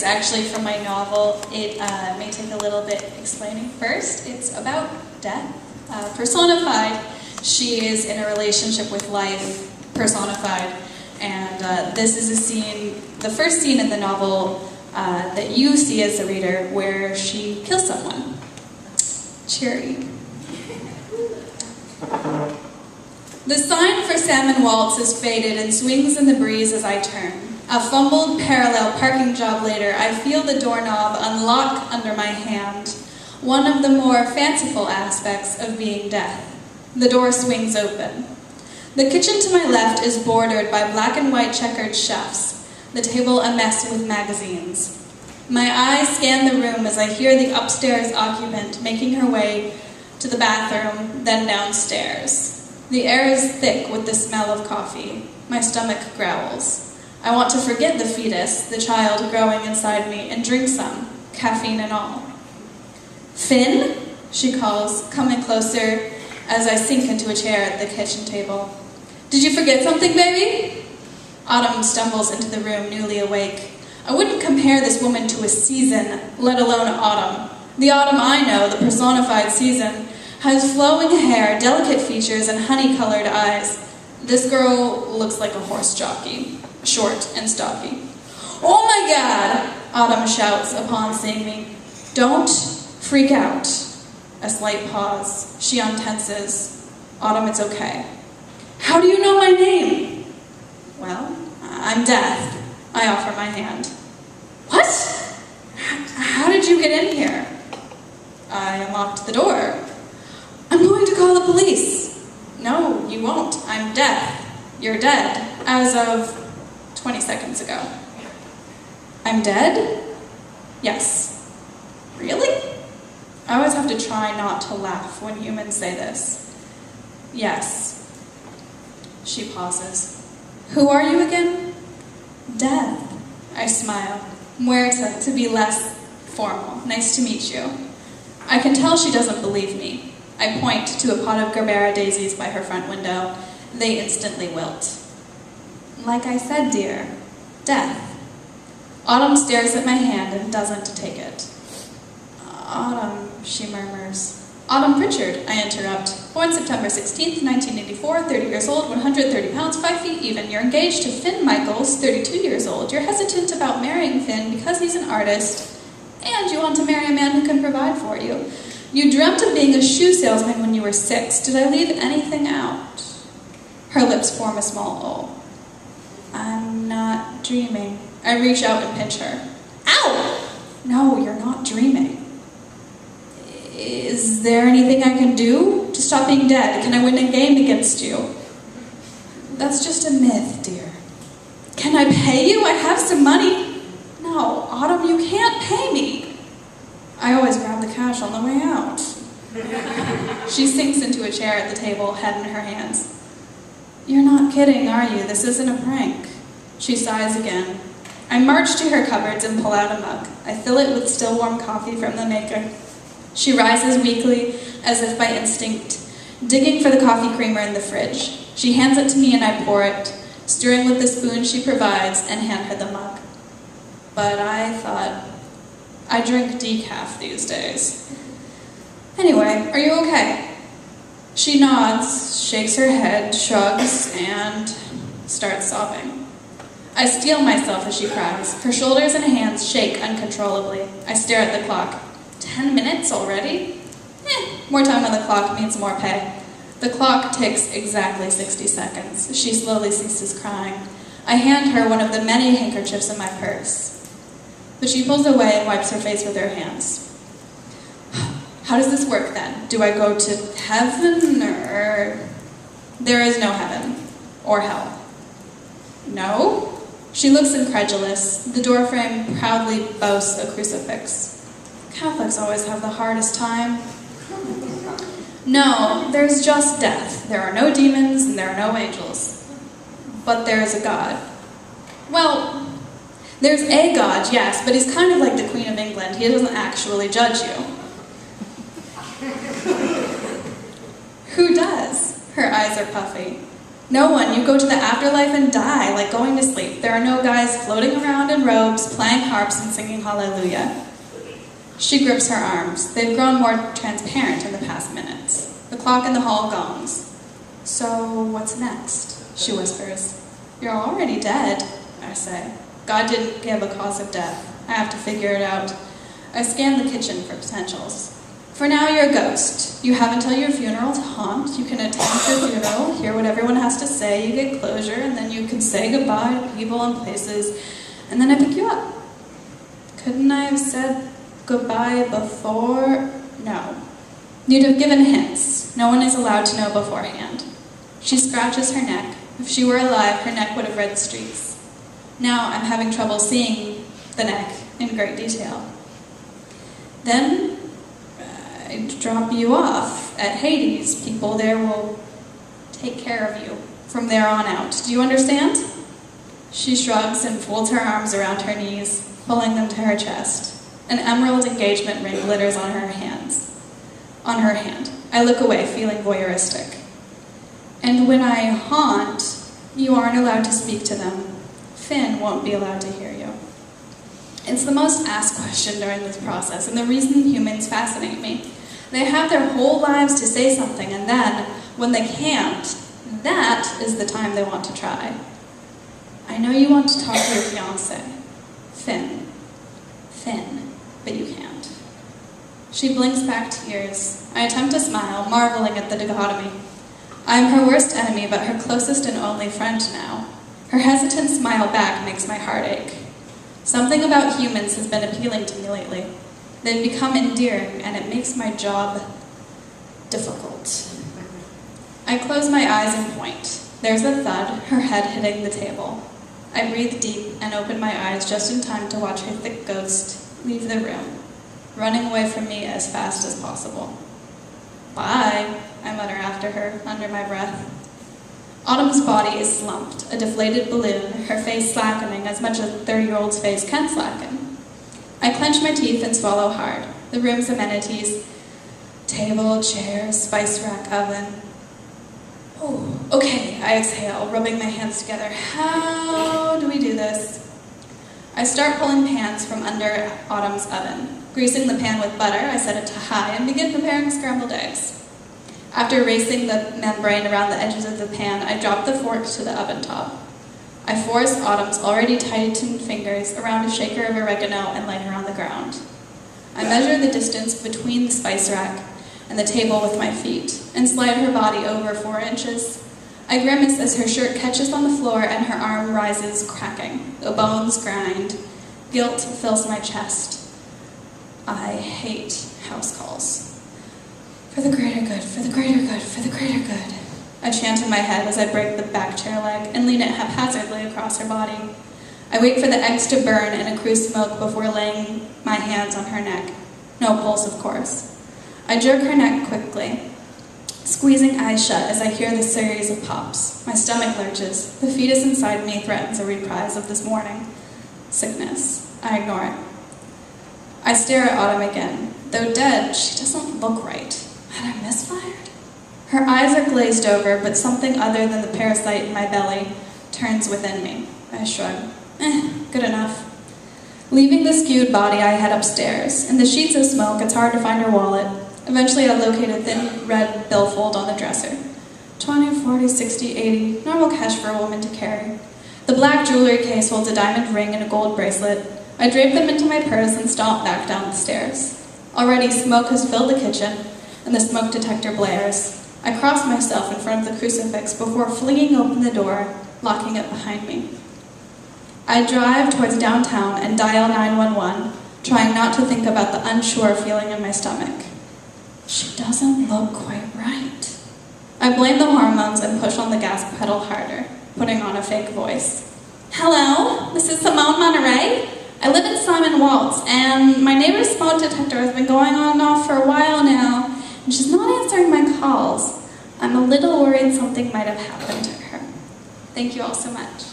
is actually from my novel. It may take a little bit explaining first. It's about death, personified. She is in a relationship with life, personified. And this is a scene, the first scene in the novel that you see as the reader, where she kills someone. Cheery. The sign for Salmon Waltz is faded and swings in the breeze as I turn. A fumbled parallel parking job later, I feel the doorknob unlock under my hand, one of the more fanciful aspects of being death. The door swings open. The kitchen to my left is bordered by black and white checkered chefs, the table a mess with magazines. My eyes scan the room as I hear the upstairs occupant making her way to the bathroom, then downstairs. The air is thick with the smell of coffee. My stomach growls. I want to forget the fetus, the child growing inside me, and drink some, caffeine and all. "Finn?" she calls, coming closer as I sink into a chair at the kitchen table. "Did you forget something, baby?" Autumn stumbles into the room, newly awake. I wouldn't compare this woman to a season, let alone autumn. The autumn I know, the personified season, has flowing hair, delicate features, and honey-colored eyes. This girl looks like a horse jockey, short and stocky. "Oh my God!" Autumn shouts upon seeing me. "Don't freak out." A slight pause. She untenses. "Autumn, it's okay." "How do you know my name?" "Well, I'm Death." I offer my hand. "What? How did you get in here?" "I unlocked the door." "I'm going to call the police." "No, you won't. I'm Death. You're dead, as of 20 seconds ago." "I'm dead?" "Yes." "Really?" I always have to try not to laugh when humans say this. "Yes." She pauses. "Who are you again?" "Death." I smile, muerta to be less formal. "Nice to meet you." I can tell she doesn't believe me. I point to a pot of Gerbera daisies by her front window. They instantly wilt. "Like I said, dear, death." Autumn stares at my hand and doesn't take it. "Autumn," she murmurs. "Autumn Pritchard," I interrupt. "Born September 16th, 1984, 30 years old, 130 pounds, 5 feet even. You're engaged to Finn Michaels, 32 years old. You're hesitant about marrying Finn because he's an artist, and you want to marry a man who can provide for you. You dreamt of being a shoe salesman when you were 6. Did I leave anything out?" Her lips form a small O. "I'm not dreaming." I reach out and pinch her. "Ow!" "No, you're not dreaming." "Is there anything I can do to stop being dead? Can I win a game against you?" "That's just a myth, dear." "Can I pay you? I have some money." "No, Autumn, you can't pay me." I always grab the cash on the way out. She sinks into a chair at the table, head in her hands. "You're not kidding, are you? This isn't a prank." She sighs again. I march to her cupboards and pull out a mug. I fill it with still warm coffee from the maker. She rises weakly, as if by instinct, digging for the coffee creamer in the fridge. She hands it to me and I pour it, stirring with the spoon she provides, and hand her the mug. But I thought, I drink decaf these days. "Anyway, are you okay?" She nods, shakes her head, shrugs, and starts sobbing. I steel myself as she cries. Her shoulders and hands shake uncontrollably. I stare at the clock. 10 minutes already? More time on the clock means more pay. The clock ticks exactly 60 seconds. She slowly ceases crying. I hand her one of the many handkerchiefs in my purse. But she pulls away and wipes her face with her hands. "How does this work then? Do I go to heaven or..." "There is no heaven or hell." "No?" She looks incredulous. The doorframe proudly boasts a crucifix. "Catholics always have the hardest time." "No, there's just death. There are no demons and there are no angels. But there is a God." "Well, there's a God, yes, but he's kind of like the Queen of England. He doesn't actually judge you." "Who does?" Her eyes are puffy. No one. You go to the afterlife and die, like going to sleep. There are no guys floating around in robes, playing harps and singing hallelujah. She grips her arms. They've grown more transparent in the past minutes. The clock in the hall gongs. So, what's next? She whispers. You're already dead, I say. God didn't give a cause of death. I have to figure it out. I scan the kitchen for potentials. For now, you're a ghost. You have until your funeral to haunt. You can attend your funeral, hear what everyone has to say, you get closure, and then you can say goodbye to people and places, and then I pick you up. Couldn't I have said goodbye before? No. You'd have given hints. No one is allowed to know beforehand. She scratches her neck. If she were alive, her neck would have red streaks. Now I'm having trouble seeing the neck in great detail. Then I drop you off at Hades. People there will take care of you from there on out. Do you understand? She shrugs and folds her arms around her knees, pulling them to her chest. An emerald engagement ring glitters on her hand. I look away, feeling voyeuristic. And when I haunt, you aren't allowed to speak to them. Finn won't be allowed to hear you. It's the most asked question during this process, and the reason humans fascinate me. They have their whole lives to say something, and then, when they can't, that is the time they want to try. I know you want to talk to your fiancé, Finn, but you can't. She blinks back tears. I attempt to smile, marveling at the dichotomy. I am her worst enemy, but her closest and only friend now. Her hesitant smile back makes my heart ache. Something about humans has been appealing to me lately. They've become endearing, and it makes my job difficult. I close my eyes and point. There's a thud, her head hitting the table. I breathe deep and open my eyes just in time to watch her thick ghost leave the room, running away from me as fast as possible. Bye, I mutter after her, under my breath. Autumn's body is slumped, a deflated balloon, her face slackening as much as a 30-year-old's face can slacken. I clench my teeth and swallow hard. The room's amenities, table, chair, spice rack, oven. Oh, okay, I exhale, rubbing my hands together. How do we do this? I start pulling pans from under Autumn's oven. Greasing the pan with butter, I set it to high and begin preparing scrambled eggs. After racing the membrane around the edges of the pan, I drop the fork to the oven top. I force Autumn's already tightened fingers around a shaker of oregano and lay her on the ground. I measure the distance between the spice rack and the table with my feet, and slide her body over 4 inches. I grimace as her shirt catches on the floor and her arm rises, cracking. The bones grind. Guilt fills my chest. I hate house calls. For the greater good, for the greater good, for the greater good. I chant in my head as I break the back chair leg and lean it haphazardly across her body. I wait for the eggs to burn and accrue smoke before laying my hands on her neck. No pulse, of course. I jerk her neck quickly, squeezing eyes shut as I hear the series of pops. My stomach lurches. The fetus inside me threatens a reprise of this morning. Sickness. I ignore it. I stare at Autumn again. Though dead, she doesn't look right. Had I misfired? Her eyes are glazed over, but something other than the parasite in my belly turns within me. I shrug. Good enough. Leaving the skewed body, I head upstairs. In the sheets of smoke, it's hard to find her wallet. Eventually, I locate a thin red billfold on the dresser. 20, 40, 60, 80. Normal cash for a woman to carry. The black jewelry case holds a diamond ring and a gold bracelet. I drape them into my purse and stomp back down the stairs. Already, smoke has filled the kitchen, and the smoke detector blares. I cross myself in front of the crucifix before flinging open the door, locking it behind me. I drive towards downtown and dial 911, trying not to think about the unsure feeling in my stomach. She doesn't look quite right. I blame the hormones and push on the gas pedal harder, putting on a fake voice. Hello, this is Simone Monterey. I live in Simon Waltz, and my neighbor's smoke detector has been going on and off for a while now, and she's not answering my calls. I'm a little worried something might have happened to her. Thank you all so much.